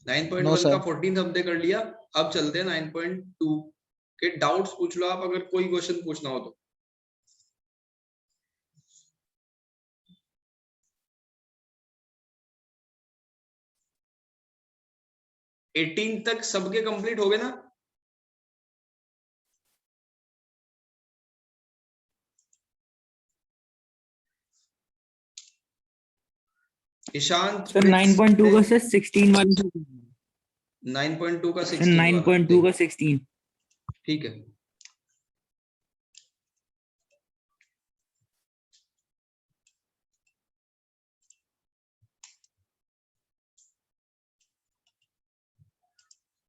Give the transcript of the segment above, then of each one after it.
No 9.1 का sir. 14th हमने कर लिया। अब चलते हैं 9.2 के। डाउट्स पूछ लो आप, अगर कोई क्वेश्चन पूछना हो तो। एटीन तक सबके कंप्लीट हो गए ना? ईशांत, सर 9.2 का सर 16 वाला। 9.2 का सर 16 वाला 9.2 का 16। ठीक है।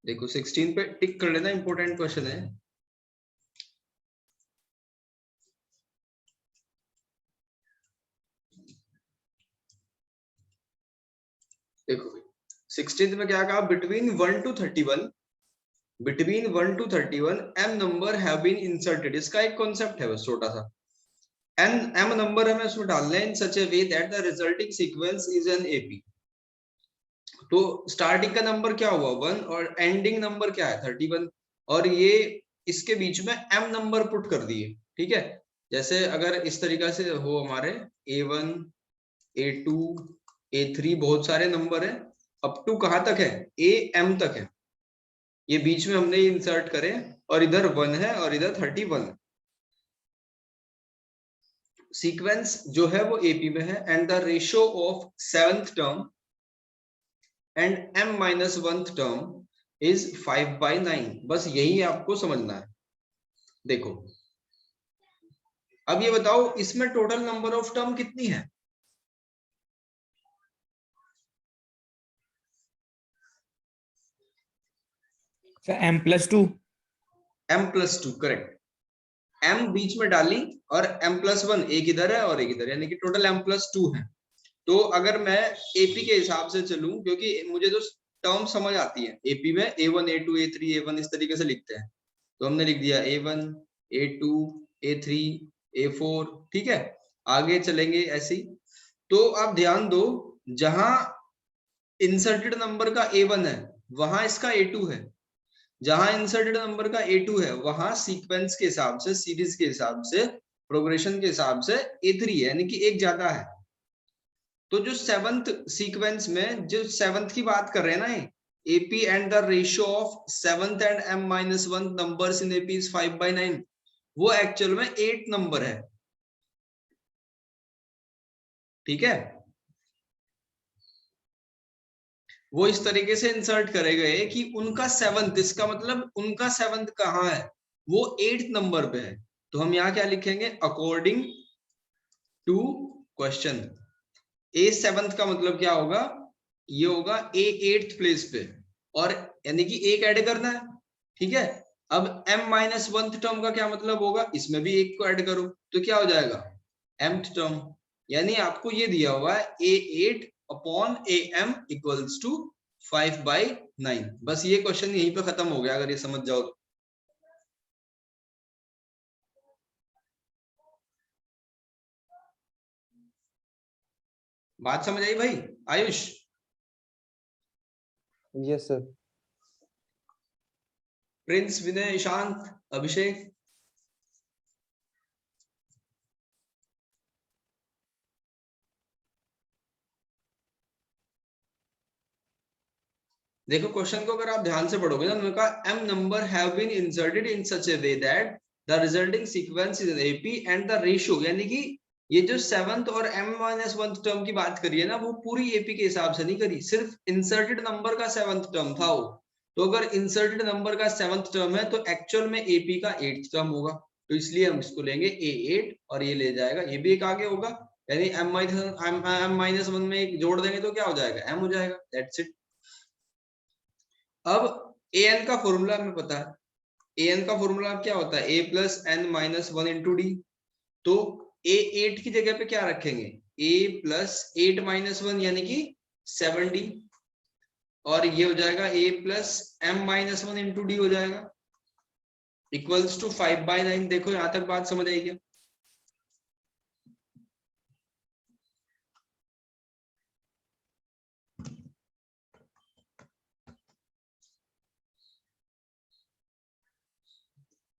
देखो 16 पे टिक कर लेना, इंपॉर्टेंट क्वेश्चन है। देखो 16 में क्या कहा, between 1 to 31, between 1 to 31 m number have been inserted. इसका एक कॉन्सेप्ट है बस छोटा सा। m नंबर हमें उसमें डालना है in such a way that the resulting sequence is an AP. तो स्टार्टिंग का नंबर क्या हुआ 1 और एंडिंग नंबर क्या है 31, और ये इसके बीच में m नंबर पुट कर दिए। ठीक है, जैसे अगर इस तरीका से हो हमारे a1 a2 a3 बहुत सारे नंबर है, अप टू कहां तक है am तक है, ये बीच में हमने इंसर्ट करे और इधर 1 है और इधर 31। सीक्वेंस जो है वो एपी में है and the ratio of 7th term and m-1th term is 5/9। बस यही आपको समझना है। देखो अब ये बताओ इसमें टोटल नंबर ऑफ टर्म कितनी है? Sir m+2। m+2 correct. m बीच में डाली और m+1 एक इधर है और एक इधर, यानी कि टोटल m+2 है। तो अगर मैं एपी के हिसाब से चलूं, क्योंकि मुझे तो टर्म समझ आती है एपी में, a1 a2 a3 a1 इस तरीके से लिखते हैं। तो हमने लिख दिया a1 a2 a3 a4। ठीक है, आगे चलेंगे ऐसे ही। तो आप ध्यान दो, जहां इंसर्टेड नंबर का a1 है वहां इसका a2 है, जहां इंसर्टेड नंबर का a2 है वहां सीक्वेंस के हिसाब से, सीरीज के हिसाब से, प्रोग्रेशन के हिसाब से a3 है, यानी कि एक ज्यादा है। तो जो 7th सीक्वेंस में जो 7th की बात कर रहे हैं ना, AP and the ratio of 7th and m-1 numbers in AP is 5/9, वो एक्चुअल में 8 नंबर है। ठीक है, वो इस तरीके से इंसर्ट करे गए कि उनका 7th, इसका मतलब उनका 7th कहां है, वो 8th नंबर पे है। तो हम यहां क्या लिखेंगे, according to question A 7th का मतलब क्या होगा, ये होगा ए 8th प्लेस पे, और यानी कि एक ऐड करना है। ठीक है, अब m-1th टर्म का क्या मतलब होगा, इसमें भी एक को ऐड करो तो क्या हो जाएगा mth टर्म। यानी आपको ये दिया हुआ है a8 upon am equals to 5/9। बस ये क्वेश्चन यहीं पे खत्म हो गया अगर ये समझ जाओ तो। बात समझ आई भाई Ayush? Yes sir. Prince, Vinay, Ishant, Abhishek. देखो क्वेश्चन को अगर आप ध्यान से पढ़ोगे ना, उन्होंने कहा m number have been inserted in such a way that the resulting sequence is an AP and the ratio, यानी कि ये जो 7th और m-1th टर्म की बात करी है ना, वो पूरी एपी के हिसाब से नहीं करी, सिर्फ इंसर्टेड नंबर का 7th टर्म था वो। तो अगर इंसर्टेड नंबर का 7th टर्म है तो एक्चुअल में एपी का 8th टर्म होगा, तो इसलिए हम इसको लेंगे a8 और ये ले जाएगा, ये भी एक आगे होगा, यानी m-1 में एक जोड़ देंगे तो क्या हो जाएगा, m हो जाएगा। That's it. अब an का फॉर्मूला हमें पता है, an का फॉर्मूला क्या होता है, a+n-1 इंटू डी। तो a8 की जगह पे क्या रखेंगे, a+8-1 यानी कि 7d, और ये हो जाएगा a+m-1 इंटू डी हो जाएगा इक्वल्स टू 5/9। देखो यहां तक बात समझ आई क्या?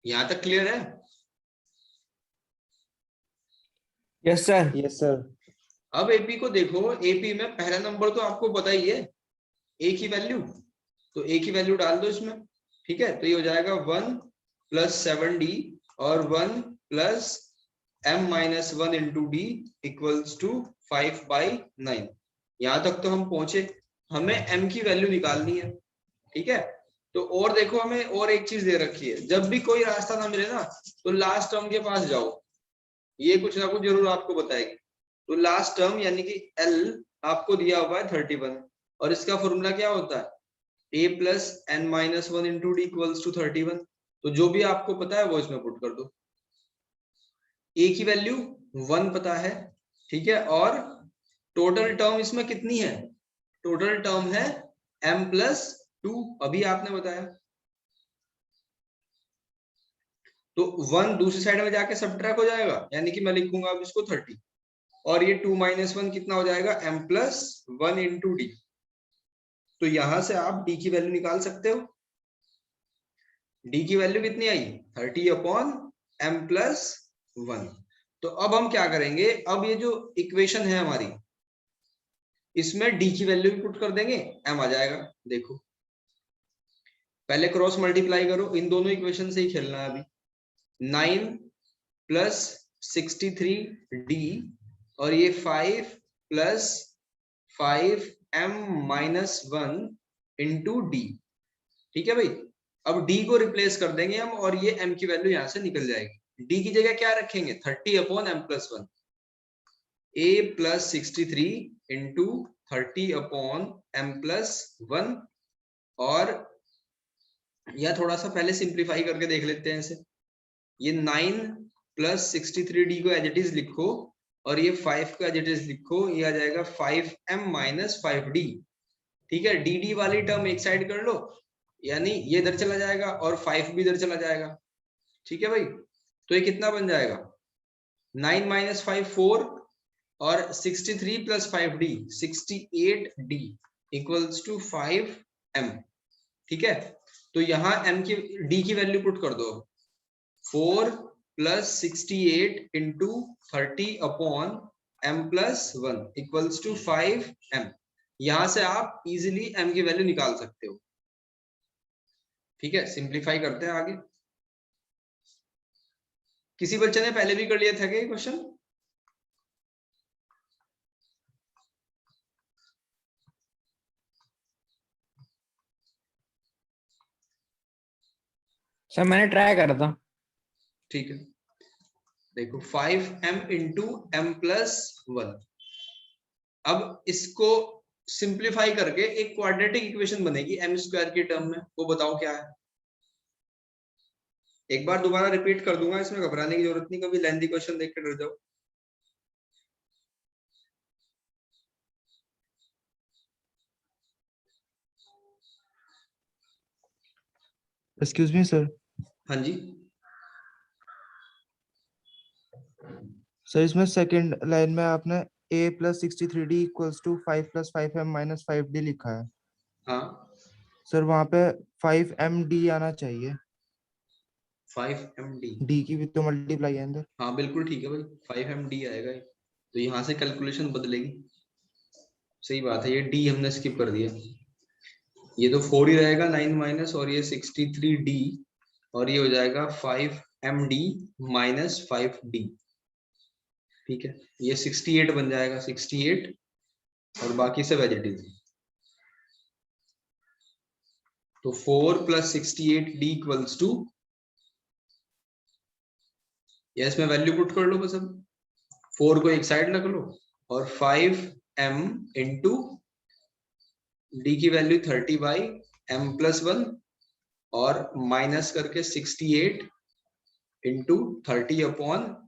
यहां तक क्लियर है? Yes sir. Yes sir. अब एपी को देखो, एपी में पहला नंबर तो आपको पता ही है, ए की वैल्यू, तो ए की वैल्यू डाल दो इसमें। ठीक है, तो ये हो जाएगा 1 प्लस 7d और 1 plus m-1 into d equals to 5/9। यहां तक तो हम पहुंचे, हमें m की वैल्यू निकालनी है। ठीक है, तो और देखो हमें और एक चीज दे रखी है, जब भी कोई रास्ता ना मिले ना तो लास्ट टर्म के पास जाओ, ये कुछ ना कुछ जरूर आपको बताएगी। तो लास्ट टर्म यानी कि L आपको दिया हुआ है 31, और इसका फॉर्मूला क्या होता है, a plus n-1 into d equals to 31। तो जो भी आपको पता है वो इसमें पुट कर दो। a की वैल्यू 1 पता है, ठीक है, और टोटल टर्म इसमें कितनी है, टोटल टर्म है m+2, अभी आपने बताया। तो 1 दूसरी साइड में जाके सब्ट्रैक्ट हो जाएगा, यानी कि मैं लिखूंगा अब इसको 30, और ये 2 - 1 कितना हो जाएगा, m+1 इंटू डी। तो यहां से आप d की वैल्यू निकाल सकते हो। d की वैल्यू कितनी आई, 30/m+1। तो अब हम क्या करेंगे, अब ये जो इक्वेशन है हमारी, इसमें d की वैल्यू भी पुट कर देंगे, m आ जाएगा। देखो पहले क्रॉस मल्टीप्लाई करो, इन दोनों इक्वेशन से ही खेलना है अभी। 9 प्लस 63d और ये 5 प्लस 5m-1 इंटू डी। ठीक है भाई, अब d को रिप्लेस कर देंगे हम, और ये m की वैल्यू यहां से निकल जाएगी। d की जगह क्या रखेंगे, 30/m+1, a plus 63 into 30/m+1, और या थोड़ा सा पहले सिंप्लीफाई करके देख लेते हैं इसे। ये 9 प्लस 63d को एज इट इज लिखो, और ये 5 को एज इट इज लिखो, ये आ जाएगा 5m-5d। ठीक है, dd वाली टर्म एक साइड कर लो, यानी ये इधर चला जाएगा और 5 भी इधर चला जाएगा। ठीक है भाई, तो ये कितना बन जाएगा, 9 - 5 4, और 63 plus 5d 68d equals to 5m। ठीक है, तो यहाँ m की d की वैल्यू पुट कर दो, 4 plus 68 into 30/m+1 equals to 5m। यहां से आप इजीली m की वैल्यू निकाल सकते हो। ठीक है, सिंप्लीफाई करते हैं आगे। किसी बच्चे ने पहले भी कर लिया था क्या ये क्वेश्चन? सर मैंने ट्राई करा था। ठीक है, देखो 5m इंटू m+1। अब इसको सिंप्लीफाई करके एक क्वाड्रेटिक इक्वेशन बनेगी m² की टर्म में, वो बताओ क्या है। एक बार दोबारा रिपीट कर दूंगा, इसमें घबराने की जरूरत नहीं, कभी लेंथी क्वेश्चन देख के डर जाओ। Excuse me sir. हाँ जी, सर इसमें सेकंड लाइन में आपने a plus 63d equals to 5 plus 5m-5d लिखा है। हाँ सर वहाँ पे 5md आना चाहिए, 5md, d की भी तो मल्टीप्लाई है अंदर। हाँ बिल्कुल ठीक है भाई, 5md आएगा ये। तो यहाँ से कैलकुलेशन बदलेगी। सही बात है, ये d हमने स्किप कर दिया, ये तो 4 ही रहेगा, 9 माइनस, और ये 63d, और ये हो जाएगा 5md-5d। ठीक है, ये 68 बन जाएगा, 68, और बाकी सब एज इट इज। तो 4 प्लस 68d इक्वल्स टू, या इसमें वैल्यू पुट कर लो बस। अब 4 को एक साइड रख लो, और 5m इंटू डी की वैल्यू 30/m+1, और माइनस करके 68 इंटू 30/m+1।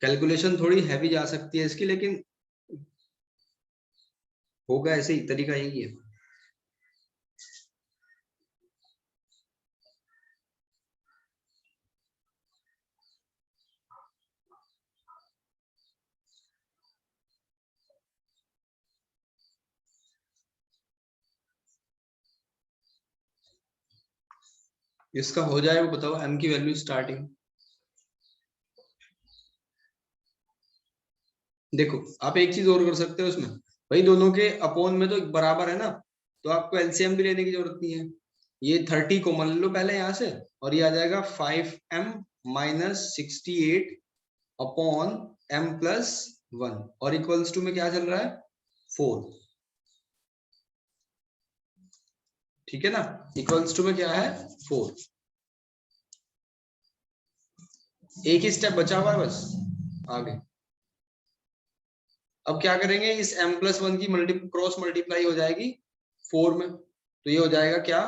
कैलकुलेशन थोड़ी हैवी जा सकती है इसकी, लेकिन होगा ऐसे ही, तरीका यही है। इसका हो जाए वो बताओ, m की वैल्यू स्टार्टिंग। देखो आप एक चीज और कर सकते हो उसमें, भाई दोनों के अपोन में तो बराबर है ना, तो आपको एलसीएम भी लेने की जरूरत नहीं है। ये 30 कॉमन ले लो पहले यहाँ से, और ये आ जाएगा 5m minus 68 upon m plus 1, और इक्वल्स टू में क्या चल रहा है 4, ठीक है ना। इक्वल्स टू में क्या है 4। एक ही स्टेप बचा हुआ है बस आगे। अब क्या करेंगे, इस m प्लस 1 की क्रॉस मल्टीप्लाई हो जाएगी 4 में, तो ये हो जाएगा क्या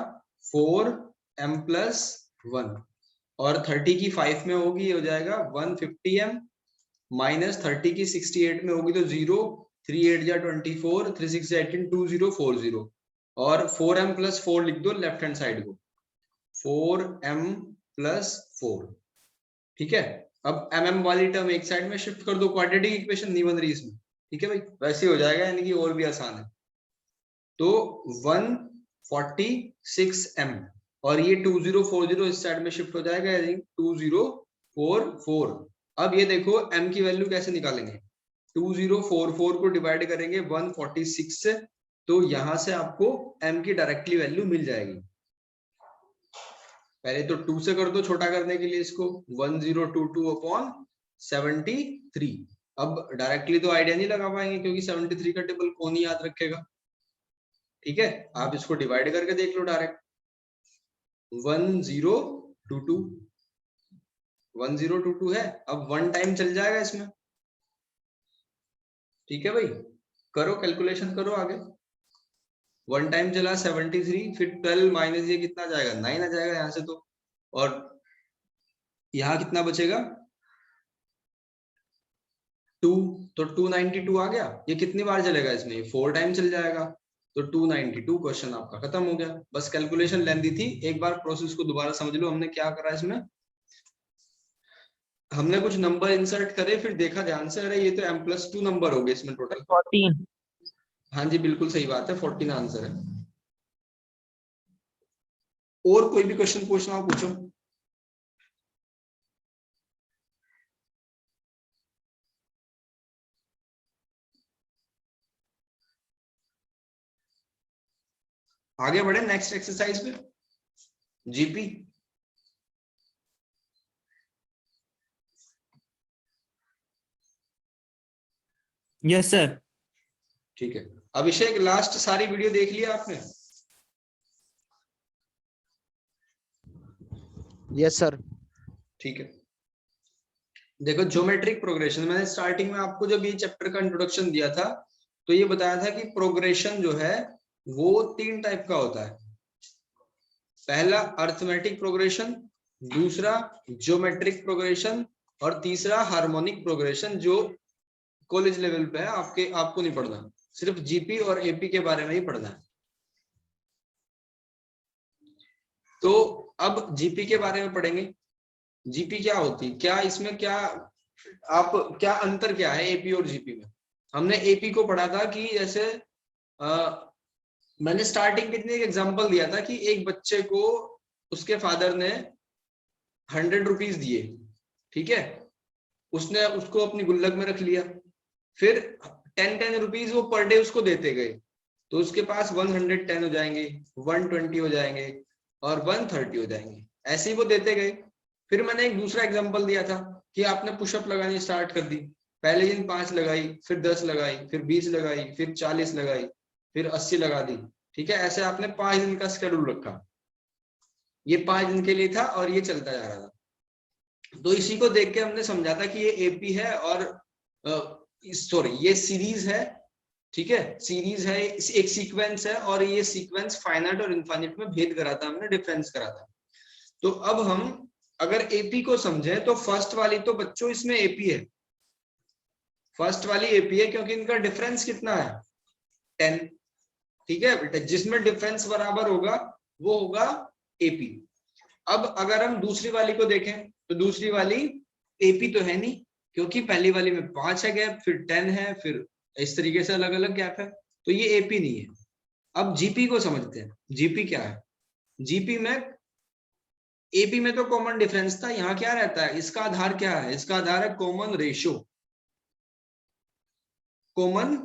4m प्लस 1, और 30 की 5 में होगी, ये हो जाएगा 150m माइनस 30 की 68 में होगी तो 0, 3 8 जा 24, 3 6 जा 18, 2040, और 4m प्लस 4 लिख दो लेफ्ट हैंड साइड को, 4m प्लस 4, ठीक है। अब mm वाली टर्म एक साइड में शिफ्ट कर दो, क्वाड्रेटिक इक्वेशन नहीं बन रही इसमें, ठीक है भाई, वैसे हो जाएगा, यानी कि और भी आसान है। तो 146m, और ये 2040 इस साइड में शिफ्ट हो जाएगा, यानी 2044। अब ये देखो m की वैल्यू कैसे निकालेंगे, 2044 को डिवाइड करेंगे 146 से, तो यहां से आपको m की डायरेक्टली वैल्यू मिल जाएगी। पहले तो 2 से कर दो छोटा करने के लिए इसको, 1022 अपॉन 73। अब डायरेक्टली तो आइडिया नहीं लगा पाएंगे क्योंकि 73 का टेबल कौन ही याद रखेगा, ठीक है। आप इसको डिवाइड करके देख लो डायरेक्ट, 1022 है। अब 1 टाइम चल जाएगा इसमें, ठीक है भाई, करो कैलकुलेशन करो आगे। 1 टाइम चला 73, फिर 12 माइनस ये कितना जाएगा 9 आ जाएगा यहाँ से, तो और यहाँ कितना बचेगा 2, तो 292 आ गया। ये कितनी बार चलेगा इसमें, 4 टाइम चल जाएगा, तो 292 क्वेश्चन आपका खत्म हो गया। बस कैलकुलेशन लेंदी थी, एक बार प्रोसेस को दोबारा समझ लो। हमने क्या करा इसमें, हमने कुछ नंबर इंसर्ट करे, फिर देखा ध्यान से, अरे ये तो m+2 नंबर हो गए इसमें टोटल 14। हाँ जी बिल्कुल सही बात है, 14 आंसर है। और कोई भी क्वेश्चन पूछना हो पूछो। आगे बढ़े नेक्स्ट एक्सरसाइज पे, जीपी। Yes sir. ठीक है, अभिषेक लास्ट सारी वीडियो देख लिया आपने? Yes sir. ठीक है, देखो ज्योमेट्रिक प्रोग्रेशन, मैंने स्टार्टिंग में आपको जब ये चैप्टर का इंट्रोडक्शन दिया था तो ये बताया था कि प्रोग्रेशन जो है वो 3 टाइप का होता है। पहला अर्थमेटिक प्रोग्रेशन, दूसरा ज्योमेट्रिक प्रोग्रेशन, और तीसरा हार्मोनिक प्रोग्रेशन, जो कॉलेज लेवल पे है, आपको नहीं पढ़ना, सिर्फ जीपी और एपी के बारे में ही पढ़ना है। तो अब जीपी के बारे में पढ़ेंगे। जीपी क्या होती, क्या इसमें क्या क्या अंतर क्या है एपी और जीपी में। हमने एपी को पढ़ा था कि जैसे मैंने स्टार्टिंग में एक एग्जांपल दिया था कि एक बच्चे को उसके फादर ने 100 रुपीज दिए, ठीक है, उसने उसको अपनी गुल्लक में रख लिया, फिर 10 रुपीज वो पर डे उसको देते गए, तो उसके पास 110 हो जाएंगे, 120 हो जाएंगे और 130 हो जाएंगे, ऐसे ही वो देते गए। फिर मैंने एक दूसरा एग्जांपल दिया था कि आपने पुशअप लगानी स्टार्ट कर दी, पहले दिन 5 लगाई, फिर 10 लगाई, फिर 20 लगाई, फिर 40 लगाई, फिर 80 लगा दी, ठीक है। ऐसे आपने 5 दिन का शेड्यूल रखा, ये 5 दिन के लिए था और ये चलता जा रहा था। तो इसी को देख के हमने समझा था कि ये एपी है और सॉरी ये सीरीज है, ठीक है, सीरीज है, एक सीक्वेंस है, और ये सीक्वेंस फाइनाइट और इनफाइनाइट में भेद करा था हमने, डिफरेंस करा था। तो अब हम अगर एपी को समझे तो फर्स्ट वाली तो बच्चों इसमें एपी है, फर्स्ट वाली एपी है क्योंकि इनका डिफरेंस कितना है 10, ठीक है बेटा, जिसमें डिफरेंस बराबर होगा वो होगा एपी। अब अगर हम दूसरी वाली को देखें तो दूसरी वाली एपी तो है नहीं, क्योंकि पहली वाली में 5 है गैप, फिर 10 है, फिर इस तरीके से अलग अलग गैप है, तो ये एपी नहीं है। अब जीपी को समझते हैं, जीपी क्या है। जीपी में एपी में तो कॉमन डिफरेंस था, यहाँ क्या रहता है, इसका आधार क्या है, इसका आधार है कॉमन रेशियो, कॉमन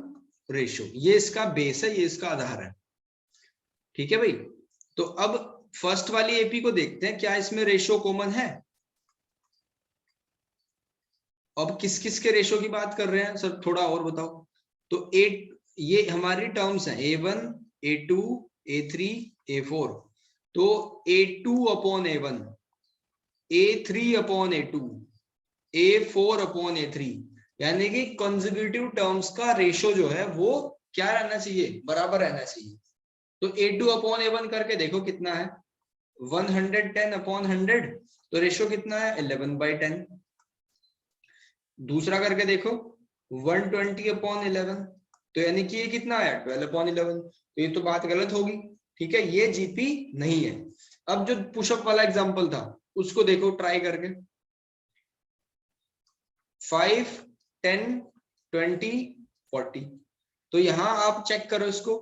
रेशियो, ये इसका बेस है, ये इसका आधार है, ठीक है भाई। तो अब फर्स्ट वाली एपी को देखते हैं, क्या इसमें रेशियो कॉमन है। अब किस किस के रेशियो की बात कर रहे हैं सर, थोड़ा और बताओ। तो ये हमारी टर्म्स हैं A1, A2, A3, A4। तो A2 upon A1, A3 upon A2, A4 upon A3, यानी कि कंसेक्यूटिव टर्म्स का रेशियो जो है वो क्या रहना चाहिए, बराबर रहना चाहिए। तो A2 अपॉन A1 करके देखो कितना है, 110 अपॉन 100, तो रेशियो कितना है 11/10। दूसरा करके देखो 120 अपॉन 11, तो यानी कि ये कितना आया 12 अपॉन 11, तो ये तो बात गलत होगी, ठीक है, ये जीपी नहीं है। अब जो पुशअप वाला एग्जांपल था उसको देखो ट्राई करके, 5, 10, 20, 40, तो यहां आप चेक करो इसको,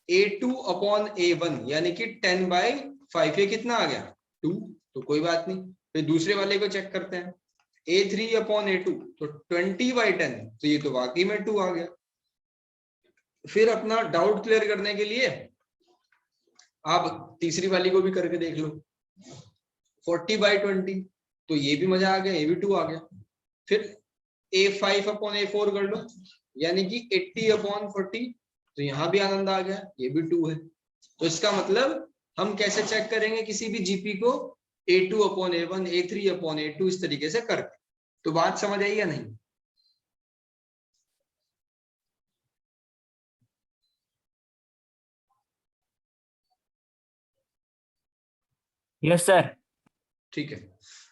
A2 अपॉन A1 यानी कि 10/5, ये कितना आ गया 2, तो कोई बात नहीं। फिर दूसरे वाले को चेक करते हैं, A3 अपॉन A2, तो 20/10, तो ये तो वाकई में 2 आ गया। फिर अपना डाउट क्लियर करने के लिए आप तीसरी वाली को भी करके देख लो, 40/20, तो ये भी मजा आ गया, ये भी 2 आ गया। फिर A5 अपॉन A4 कर लो, यानी कि 80 अपॉन 40, तो यहां भी आनंद आ गया, ये भी 2 है। तो इसका मतलब हम कैसे चेक करेंगे किसी भी जीपी को, A2 upon A1, A3 upon A2, इस तरीके से करके। तो बात समझ आई या नहीं। Yes sir. ठीक है,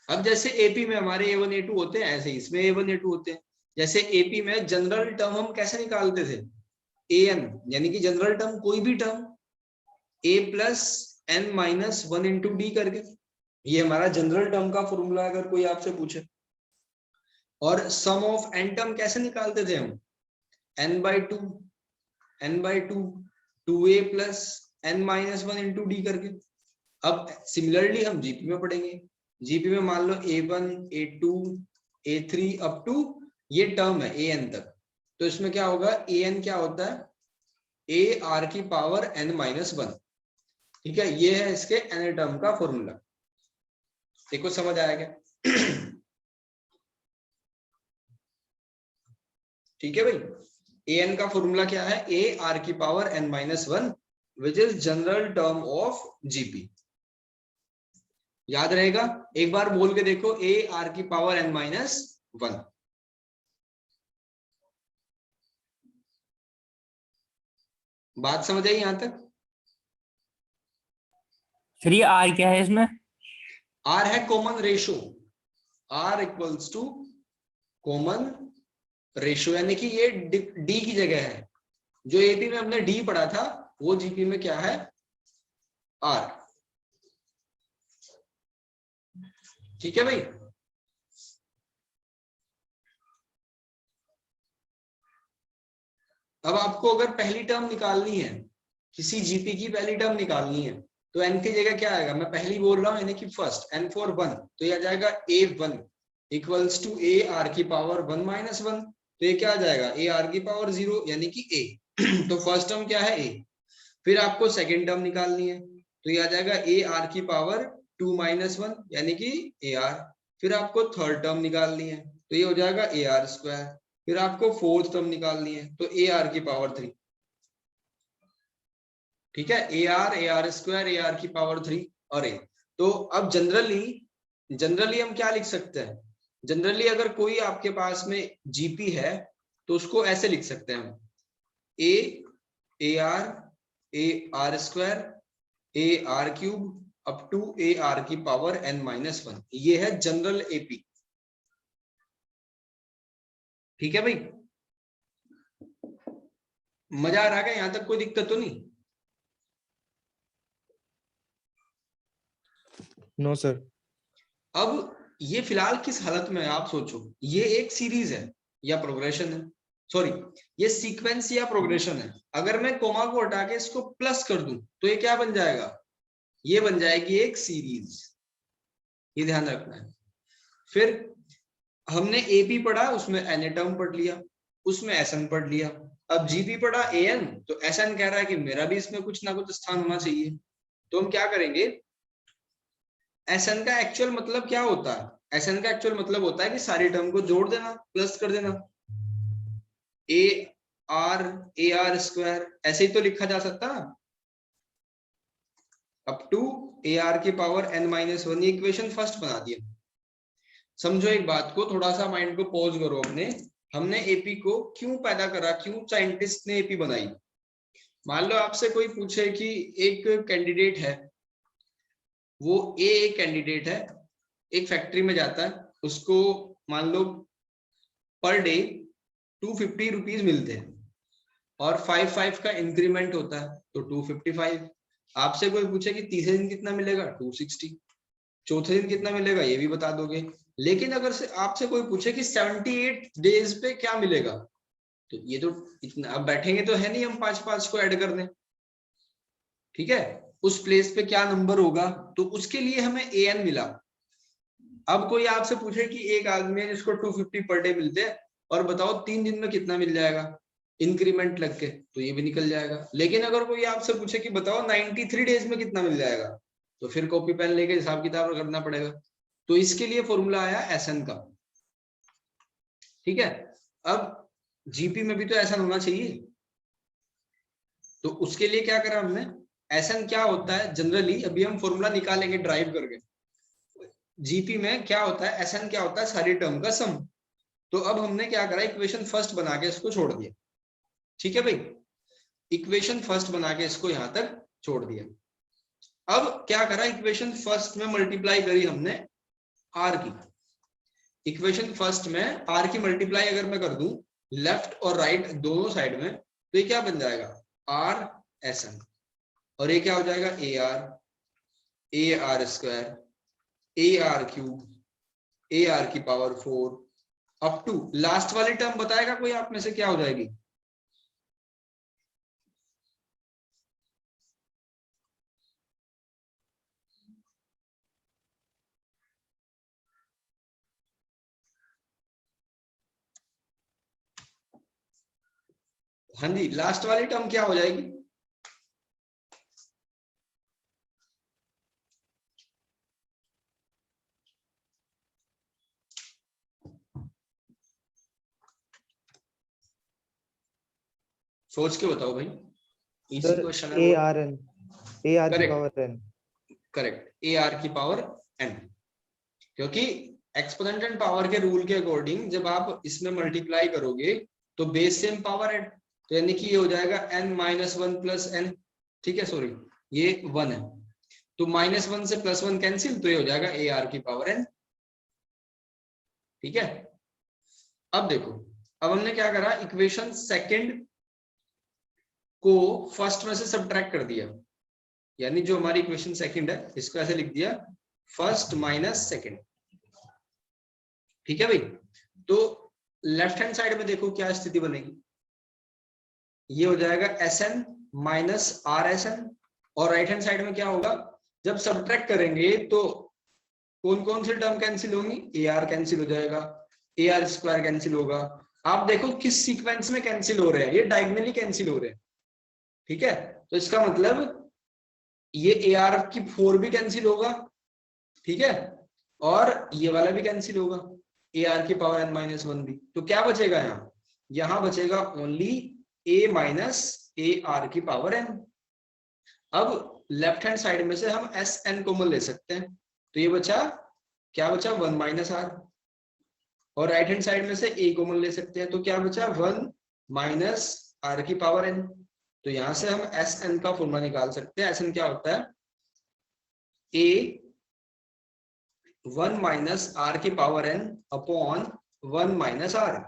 अब जैसे एपी में हमारे A1 A2 होते हैं, ऐसे इसमें A1 A2 होते हैं। जैसे एपी में जनरल टर्म हम कैसे निकालते थे, an, यानी कि जनरल टर्म कोई भी term a plus n minus 1 into D करके, ये हमारा जनरल टर्म का फॉर्मूला अगर कोई आपसे पूछे। और सम ऑफ n टर्म कैसे निकालते थे हम, n/2, n/2, 2a plus n minus 1 into D करके। अब सिमिलरली हम जीपी में पढ़ेंगे, जीपी में मान लो A1, A2, A3 up to ये टर्म है an तक, तो इसमें क्या होगा, an क्या होता है a r की पावर n माइनस 1, ठीक है, ये है इसके n टर्म का फॉर्मूला। देखो समझ आया क्या ठीक है भाई, an का फॉर्मूला क्या है, a r की power n minus 1, which is general term of GP. याद रहेगा, एक बार बोल के देखो, a r की पावर n माइनस 1। बात समझ आई यहां तक। सर ये आर क्या है इसमें? r है common ratio, r equals to common ratio, यानी कि ये d की जगह है। जो एपी में हमने d पढ़ा था वो जीपी में क्या है, r, ठीक है भाई। अब आपको अगर पहली टर्म निकालनी है, किसी जीपी की पहली टर्म निकालनी है, तो n की जगह क्या आएगा, मैं पहली बोल रहा हूं यानी कि फर्स्ट, n for 1, तो ये आ जाएगा a1 equals to a r की पावर 1 माइनस 1, तो ये क्या आ जाएगा a r की पावर 0 यानी कि a तो फर्स्ट टर्म क्या है a। फिर आपको सेकेंड टर्म निकालनी है, तो ये आ जाएगा a r की पावर 2 माइनस 1 यानी कि a r। फिर आपको थर्ड टर्म निकालनी है, तो ये हो जाएगा a r स्क्वायर। फिर आपको फोर्थ टर्म निकालनी है, तो a r की पावर 3, ठीक है, a r square a r की पावर 3 और a। तो अब जनरली हम क्या लिख सकते हैं, जनरली अगर कोई आपके पास में जीपी है तो उसको ऐसे लिख सकते हैं हम, a r square a r cube up to a r की पावर n माइनस 1, ये है जनरल एपी, ठीक है भाई। मजा आ रहा है? यहाँ तक कोई दिक्कत तो नहीं? No sir. अब ये फिलहाल किस हालत में है आप सोचो, ये एक सीरीज है या प्रोग्रेशन है, सॉरी ये सीक्वेंस या प्रोग्रेशन है। अगर मैं कोमा को हटा के इसको प्लस कर दूं तो ये क्या बन जाएगा? ये बन जाएगी एक सीरीज, ये ध्यान रखना है। फिर हमने एपी पढ़ा, उसमें एन टर्म पढ़ लिया, उसमें एसएन पढ़ लिया। अब जीपी पढ़ा एन, तो एसएन कह रहा है कि मेरा भी इसमें कुछ ना कुछ स्थान होना चाहिए। तो हम क्या करेंगे, एसएन का एक्चुअल मतलब क्या होता है? एसएन का एक्चुअल मतलब होता है कि सारी टर्म को जोड़ देना, प्लस कर देना। ए आर स्क्वायर ऐसे ही तो लिखा जा सकता है, अप टू ए आर की पावर एन माइनस वन। ये इक्वेशन फर्स्ट बना दिया। समझो एक बात को, थोड़ा सा माइंड को पॉज करो अपने। हमने एपी को क्यों पैदा करा, क्यों साइंटिस्ट ने एपी बनाई? मान लो आपसे कोई पूछे कि एक कैंडिडेट है, वो एक कैंडिडेट है, एक फैक्ट्री में जाता है, उसको मान लो पर डे 250 रुपीज मिलते हैं और 5 का इंक्रीमेंट होता है तो 255। आपसे कोई पूछे कि तीसरे दिन कितना मिलेगा, 260। चौथे दिन कितना मिलेगा, ये भी बता दोगे। लेकिन अगर से आपसे कोई पूछे कि 78 डेज पे क्या मिलेगा, तो ये तो इतना अब बैठेंगे तो है नहीं हम 5 को ऐड कर दें, ठीक है? उस प्लेस पे क्या नंबर होगा, तो उसके लिए हमें an मिला। अब कोई आपसे पूछे कि एक आदमी है जिसको 250 पर डे मिलते हैं और बताओ 3 दिन में कितना मिल जाएगा इंक्रीमेंट लग के, तो ये भी निकल जाएगा। लेकिन अगर कोई आपसे पूछे कि बताओ 93 डेज में कितना मिल जाएगा, तो फिर कॉपी पेन लेके हिसाब किताब करना पड़ेगा। तो इसके लिए फॉर्मूला आया एसएन का, ठीक है? अब जीपी में भी तो एसएन होना चाहिए, तो उसके लिए क्या करा हमने, एसएन क्या होता है जनरली, अभी हम फॉर्मूला निकालेंगे ड्राइव करके। जीपी में क्या होता है, एसएन क्या होता है, सारी टर्म का सम। तो अब हमने क्या करा, इक्वेशन फर्स्ट बना के इसको छोड़ दिया, ठीक है भाई? इक्वेशन फर्स्ट बना के इसको यहां तक छोड़ दिया। अब क्या करा, इक्वेशन फर्स्ट में मल्टीप्लाई करी हमने आर की। इक्वेशन फर्स्ट में आर की मल्टीप्लाई अगर मैं कर दूं लेफ्ट और राइट दोनों साइड में, तो ये क्या बन जाएगा, आर एस एन, और ये क्या हो जाएगा, A R square, A R cube, A R की पावर 4 अप टू लास्ट वाली टर्म बताएगा कोई आप में से क्या हो जाएगी? हाँ जी, लास्ट वाली टर्म क्या हो जाएगी? सोच के बताओ भाई, इजी क्वेश्चन है ए वो। आर एन, ए आर की correct power n. Correct, a are की पावर एन, क्योंकि एक्सपोनेंशियल पावर के रूल के अकॉर्डिंग जब आप इसमें मल्टीप्लाई करोगे तो बेस सेम पावर है, तो यानी कि ये हो जाएगा n minus one plus n, ठीक है? सॉरी ये 1 है, तो -1 से +1 कैंसिल, तो ये हो जाएगा ए आर की पावर एन, ठीक है? अब देखो, अब हमने क्या करा, इक्वेशन सेकंड को फर्स्ट में से सब्ट्रैक्ट कर दिया, यानी जो हमारी इक्वेशन सेकंड है इसको ऐसे लिख दिया फर्स्ट माइनस सेकंड, ठीक है भाई? तो लेफ्ट हैंड साइड में देखो क्या स्थिति बनेगी, ये हो जाएगा S n minus r s n, और राइट हैंड साइड में क्या होगा, जब सब्ट्रैक्ट करेंगे तो कौन कौन सी टर्म कैंसिल होंगी, ए आर कैंसिल हो जाएगा, ए आर स्क्वायर कैंसिल होगा। आप देखो किस सीक्वेंस में कैंसिल हो रहे हैं, ये डायगोनली कैंसिल हो रहे हैं, ठीक है? तो इसका मतलब ये ए आर की 4 भी कैंसिल होगा, ठीक है? और ये वाला भी कैंसिल होगा, ए आर की पावर एन माइनस वन भी। तो क्या बचेगा यहाँ बचेगा only A minus A R की पावर एन। अब लेफ्ट हैंड साइड में से हम एस एन कॉमन ले सकते हैं, तो ये बचा, क्या बचा, 1 माइनस आर, और राइट हैंड साइड में से ए कॉमन ले सकते हैं, तो क्या बचा, 1 माइनस आर की पावर एन। तो यहां से हम एस एन का फॉर्मूला निकाल सकते हैं। एस एन क्या होता है, ए 1 माइनस आर की power n upon 1 minus r,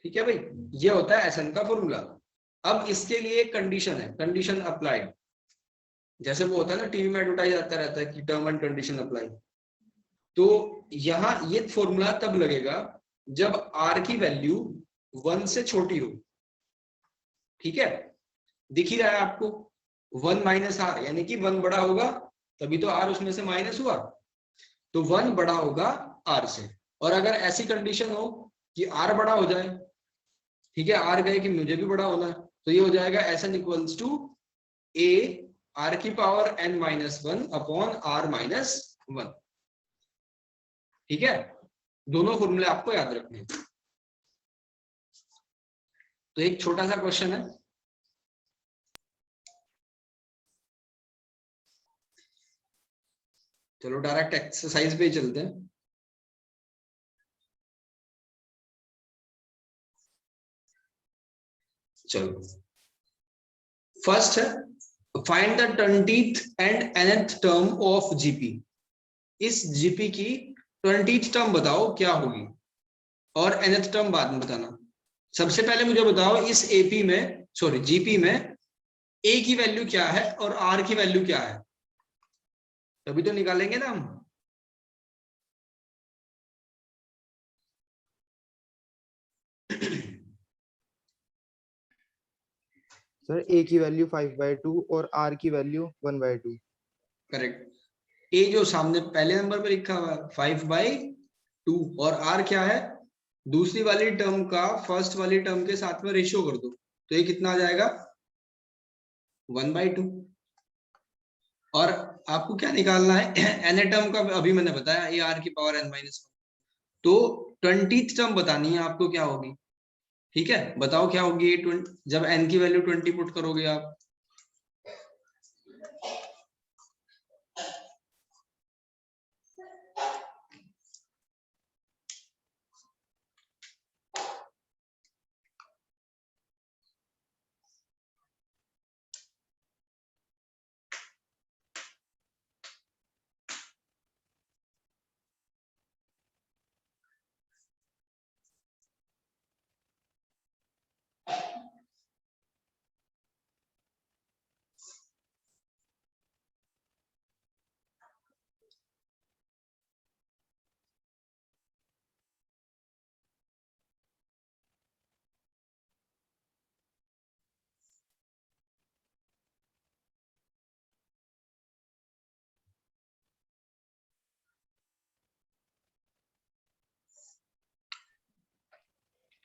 ठीक है भाई? ये होता है एस एन का फॉर्मूला। अब इसके लिए एक कंडीशन है, कंडीशन अप्लाइड, जैसे वो होता है ना टीवी में एडवर्टाइज आता रहता है कि टर्म एंड कंडीशन अप्लाई। तो यहाँ ये फॉर्मूला तब लगेगा जब आर की वैल्यू 1 से छोटी हो। ठीक है, दिख ही रहा है आपको 1 माइनस आर, यानी कि 1 बड़ा होगा तभी तो आर उसमें से माइनस हुआ, तो 1 बड़ा होगा आर से। और अगर ऐसी कंडीशन हो कि आर बड़ा हो जाए, ठीक है, आर गए कि मुझे भी बड़ा होना है, तो ये हो जाएगा S N equals to A are की power N minus 1 upon R minus 1। ठीक है, दोनों फॉर्मूले आपको याद रखने हैं। तो एक छोटा सा क्वेश्चन है, चलो डायरेक्ट एक्सरसाइज पे ही चलते हैं। चलो फर्स्ट है, find the 20th and nth term of GP. इस जीपी की 20th टर्म बताओ क्या होगी, और nth टर्म बाद में बताना। सबसे पहले मुझे बताओ इस एपी में, सॉरी जीपी में ए की वैल्यू क्या है और आर की वैल्यू क्या है, तभी तो निकालेंगे ना हम। सर ए की वैल्यू 5/2 और आर की वैल्यू 1/2। करेक्ट, ए जो सामने पहले नंबर पे लिखा हुआ है 5/2, और आर क्या है, दूसरी वाली टर्म का फर्स्ट वाली टर्म के साथ में रेशियो कर दो, तो ये कितना आ जाएगा 1/2। और आपको क्या निकालना है, एन टर्म का अभी मैंने बताया ए आर की पावर n माइनस 1, तो 20th टर्म बतानी है आपको क्या होगी। ठीक है, बताओ क्या होगी ये 20, जब n की वैल्यू 20 पुट करोगे आप।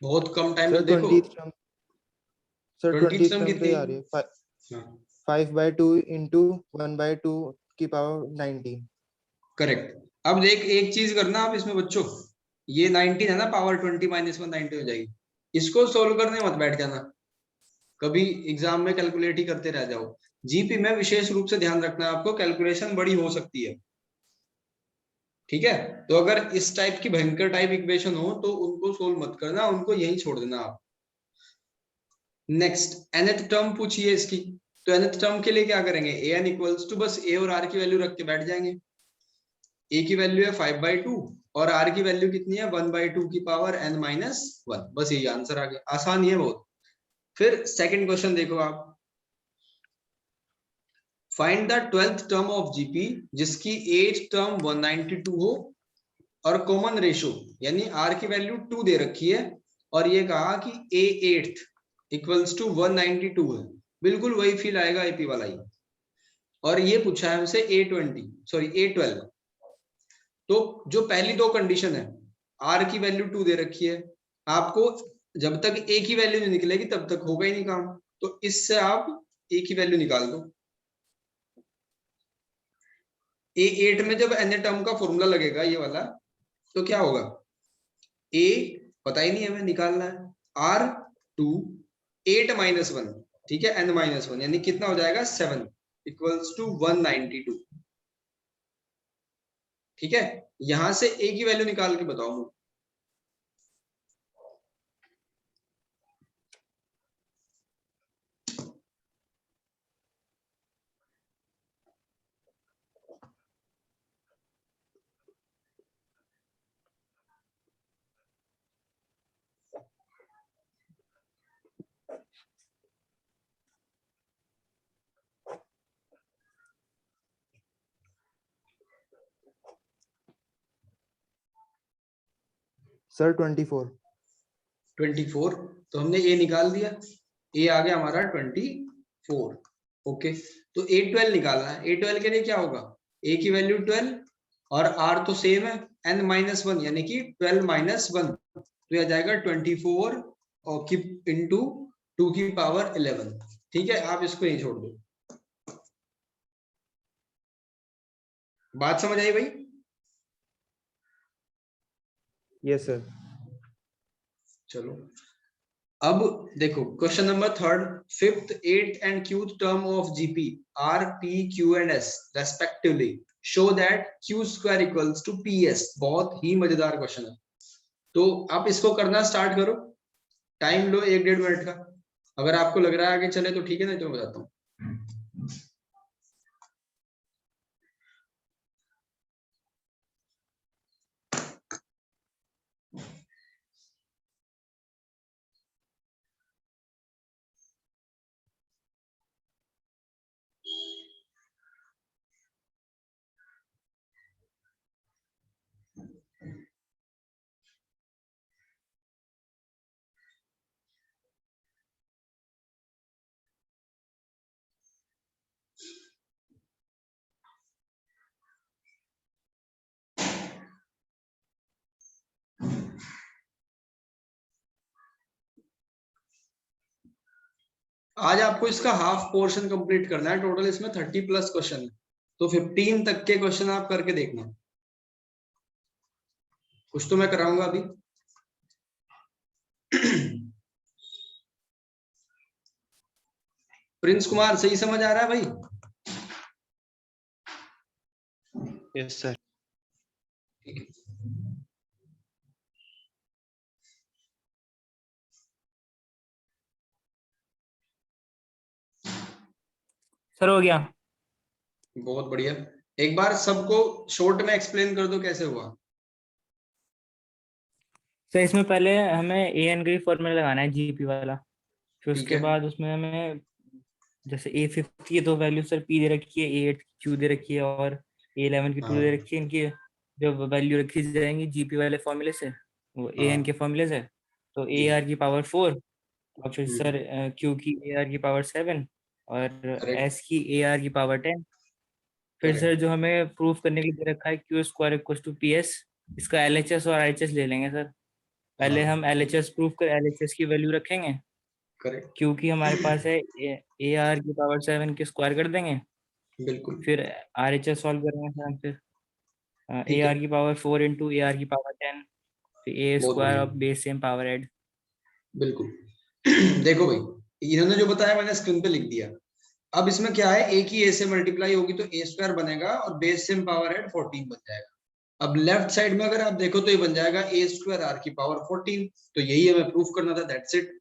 बहुत कम टाइम सर में देखो 20th term, sir 20th 20th term term पे कितनी, आ रही है हाँ 5/2 इंटू 1/2 की पावर 19। करेक्ट। अब देख एक चीज करना आप इसमें बच्चों, ये 19 है ना, पावर 20 माइनस 1 19 हो जाएगी। इसको सोल्व करने मत बैठ जाना, कभी एग्जाम में कैलकुलेट ही करते रह जाओ। जीपी में विशेष रूप से ध्यान रखना है आपको, कैलकुलेशन बड़ी हो सकती है। ठीक है, तो अगर इस टाइप की भयंकर टाइप इक्वेशन हो तो उनको सोल्व मत करना, उनको यही छोड़ देना आप। नेक्स्ट nth टर्म पूछिए इसकी, तो nth टर्म के लिए क्या करेंगे, ए एन इक्वल्स टू बस ए और आर की वैल्यू रख के बैठ जाएंगे। ए की वैल्यू है 5/2 और आर की वैल्यू कितनी है 1/2 की पावर n माइनस 1, बस यही आंसर आ गया, आसान ही है बहुत। फिर सेकंड क्वेश्चन देखो आप, find the 12th term of GP जिसकी 8th टर्म 192 हो और कॉमन रेशियो, यानी आर की वैल्यू 2 दे रखी है और ये कहा कि ए 8th इक्वल्स टू 192 है, बिल्कुल वही फील आएगा एपी वाला ही। और ये पूछा है हमसे A12, तो जो पहली दो कंडीशन है, आर की वैल्यू 2 दे रखी है, आपको जब तक ए की वैल्यू नहीं निकलेगी तब तक होगा ही नहीं काम, तो इससे आप ए की वैल्यू निकाल दो। A8 में जब एन टर्म का फॉर्मूला लगेगा ये वाला, तो क्या होगा, ए पता ही नहीं है, हमें निकालना है R2 8 माइनस 1, ठीक है, n माइनस 1, यानी कितना हो जाएगा 7 इक्वल्स टू 192। ठीक है, यहां से ए की वैल्यू निकाल के बताओ मुझे। सर 24। 24, तो हमने ए निकाल दिया, ए आ गया हमारा 24। ओके, तो A12 निकालना है। A12 के लिए क्या होगा, ए की वैल्यू 12 और आर तो सेम है, n माइनस 1 यानी कि 12 माइनस 1, तो यह आ जाएगा 24 और की इंटू 2 की पावर 11। ठीक है, आप इसको यही छोड़ दो। बात समझ आई भाई? Yes sir. चलो अब देखो question number 3, fifth, eighth and qth term of GP are P Q and S respectively show that Q square equals to P S. बहुत ही मजेदार क्वेश्चन है, तो आप इसको करना स्टार्ट करो। टाइम लो 1-1.5 मिनट का। अगर आपको लग रहा है आगे चले तो ठीक है, नहीं तो मैं बताता हूँ। आज आपको इसका हाफ पोर्शन कंप्लीट करना है। टोटल इसमें 30 प्लस क्वेश्चन है, तो 15 तक के क्वेश्चन आप करके देखना। कुछ तो मैं कराऊंगा अभी। प्रिंस कुमार, सही समझ आ रहा है भाई? Yes sir. ठीक है। सर हो गया। बहुत बढ़िया। एक बार सबको शॉर्ट में एक्सप्लेन कर दो कैसे हुआ। सर इसमें पहले हमें ए एन का फॉर्मूला लगाना है जीपी वाला, फिर ठीक उसके है। बाद उसमें हमें जैसे A50 की दो वैल्यू सर पी दे रखी है, A8 क्यू दे रखी है और A11 की 2 हाँ। दे रखी है। इनकी जो वैल्यू रखी जाएंगी जीपी वाले फॉर्मूले से, वो ए एन हाँ के फॉर्मूले से, तो ए जी। आर की पावर 4 और फिर सर क्यू की ए आर की पावर 7 और करेक्ट। एस की ए आर की पावर 10। फिर सर करेक्ट। जो हमें प्रूफ करने के लिए दे रखा है q square equal to P s, इसका एल एच एस और आई एच एस ले लेंगे सर। पहले हाँ हम एल एच एस प्रूफ कर एल एच एस की वैल्यू रखेंगे, करेक्ट। क्योंकि हमारे पास है ए आर की पावर 7 के स्क्वायर कर देंगे। बिल्कुल। फिर आर एच एस सॉल्व करेंगे सर हम। फिर ए ठीक है। आर की पावर 4 इंटू ए आर की पावर 10, फिर ए बहुत स्क्वायर बढ़िया। Of base same power add. बिल्कुल। देखो भाई, इन्होंने जो बताया मैंने स्क्रीन पे लिख दिया। अब इसमें क्या है, ए की ए से मल्टीप्लाई होगी तो ए स्क्वायर बनेगा और बेस सेम पावर एड 14 बन जाएगा। अब लेफ्ट साइड में अगर आप देखो तो ये बन जाएगा ए स्क्वायर आर की पावर 14। तो यही हमें प्रूफ करना था, दैट्स इट।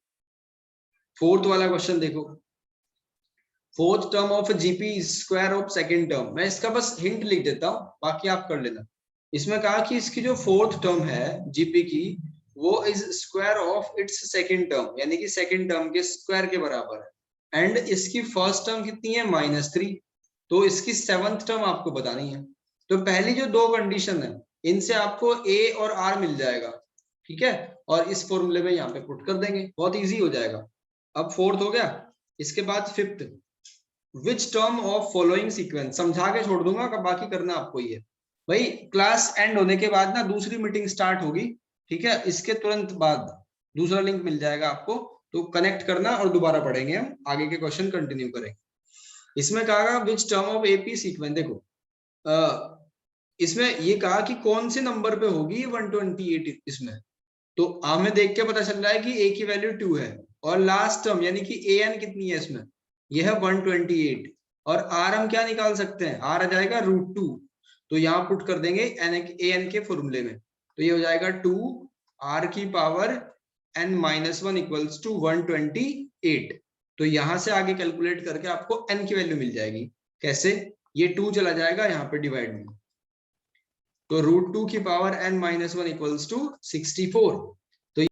फोर्थ वाला क्वेश्चन देखो, fourth term of GP square of second term. मैं इसका बस हिंट लिख देता हूं, बाकी आप कर लेना। इसमें कहा कि इसकी जो फोर्थ टर्म है जीपी की, वो is square of its second term, यानी कि सेकंड टर्म के स्क्वायर के बराबर है। एंड इसकी फर्स्ट टर्म कितनी है, -3। तो इसकी सेवंथ टर्म आपको बतानी है। तो पहली जो दो कंडीशन है, इनसे आपको ए और आर मिल जाएगा। ठीक है, और इस फॉर्मूले में यहाँ पे पुट कर देंगे, बहुत इजी हो जाएगा। अब फोर्थ हो गया। इसके बाद fifth, which term of following sequence, समझा के छोड़ दूंगा, बाकी करना आपको ही है भाई। क्लास एंड होने के बाद ना दूसरी मीटिंग स्टार्ट होगी, ठीक है, इसके तुरंत बाद दूसरा लिंक मिल जाएगा आपको, तो कनेक्ट करना और दोबारा पढ़ेंगे, हम आगे के क्वेश्चन कंटिन्यू करेंगे। इसमें कहा which term of AP sequence, देखो इसमें ये कहा कि कौन से नंबर पे होगी 128 इसमें। तो हमें देख के पता चल रहा है कि a की वैल्यू 2 है और लास्ट टर्म यानी कि an कितनी है इसमें, ये है 128। और r हम क्या निकाल सकते हैं, r आ जाएगा √2। तो यहाँ पुट कर देंगे an के फॉर्मूले में, तो ये हो जाएगा 2 r की पावर n-1 इक्वल्स टू 128। तो यहां से आगे कैलकुलेट करके आपको n की वैल्यू मिल जाएगी। कैसे, ये 2 चला जाएगा यहाँ पे डिवाइड में, तो √2 की पावर n-1 इक्वल्स टू 64।